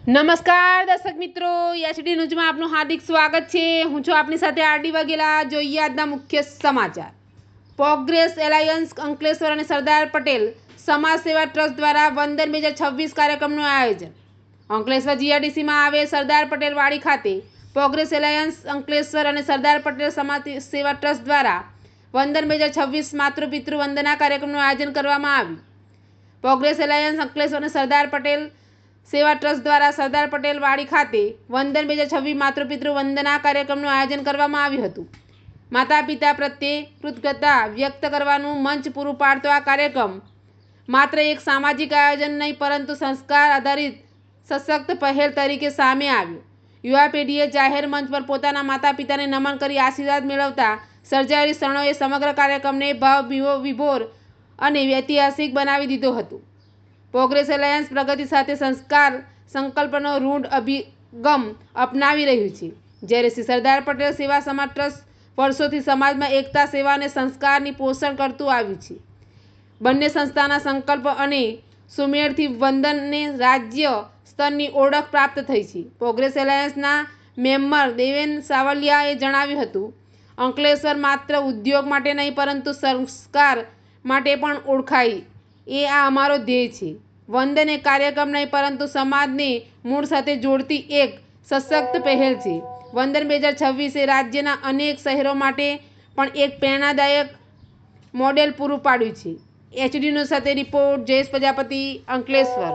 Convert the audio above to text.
નમસ્કાર દર્શક મિત્રો, એચડી ન્યૂઝમાં આપનું હાર્દિક સ્વાગત છે। હું છું આપની સાથે આરડી વાઘેલા। જોઈએ આજના મુખ્ય સમાચાર। પ્રોગ્રેસ એલાયન્સ અંકલેશ્વર અને સરદાર પટેલ સમાજ સેવા ટ્રસ્ટ દ્વારા વંદન 2026 કાર્યક્રમનું આયોજન। અંકલેશ્વર જીઆઈડીસીમાં આવેલ સરદાર પટેલ વાડી ખાતે પ્રોગ્રેસ એલાયન્સ અંકલેશ્વર અને સરદાર પટેલ સમાજ સેવા ટ્રસ્ટ દ્વારા વંદન 2026 માતૃપિતૃ વંદના કાર્યક્રમનું આયોજન કરવામાં આવ્યું। પ્રોગ્રેસ એલાયન્સ અંકલેશ્વર અને સરદાર પટેલ સેવા ટ્રસ્ટ દ્વારા સરદાર પટેલ વાડી ખાતે વંદન 2026 માતૃપિતૃ વંદના કાર્યક્રમનું આયોજન કરવામાં આવ્યું હતું। માતા પિતા પ્રત્યે કૃતજ્ઞતા વ્યક્ત કરવાનું મંચ પૂરું પાડતો આ કાર્યક્રમ માત્ર એક સામાજિક આયોજન નહીં પરંતુ સંસ્કાર આધારિત સશક્ત પહેલ તરીકે સામે આવ્યું। યુવા પેઢીએ જાહેર મંચ પર પોતાના માતા પિતાને નમન કરી આશીર્વાદ મેળવતા સર્જાયેલી ક્ષણોએ સમગ્ર કાર્યક્રમને ભાવ વિભોર અને ઐતિહાસિક બનાવી દીધો હતો। પ્રોગ્રેસ એલાયન્સ પ્રગતિ સાથે સંસ્કાર સંકલ્પનો રૂઢ અભિગમ અપનાવી રહ્યું છે, જ્યારે શ્રી સરદાર પટેલ સેવા સમાજ ટ્રસ્ટ વર્ષોથી સમાજમાં એકતા, સેવા અને સંસ્કારની પોષણ કરતું આવ્યું છે। બંને સંસ્થાના સંકલ્પ અને સુમેળથી વંદનને રાજ્ય સ્તરની ઓળખ પ્રાપ્ત થઈ છે। પ્રોગ્રેસ એલાયન્સના મેમ્બર દેવેન સાવલિયાએ જણાવ્યું હતું, અંકલેશ્વર માત્ર ઉદ્યોગ માટે નહીં પરંતુ સંસ્કાર માટે પણ ઓળખાય એ આ અમારો ધ્યેય છે। વંદન એ કાર્યક્રમ નહીં પરંતુ સમાજને મૂળ સાથે જોડતી એક સશક્ત પહેલ છે। વંદન 2026 એ રાજ્યના અનેક શહેરો માટે પણ એક પ્રેરણાદાયક મોડેલ પૂરું પાડ્યું છે। એચડી ન્યૂઝ સાથે રિપોર્ટ જયેશ પ્રજાપતિ, અંકલેશ્વર।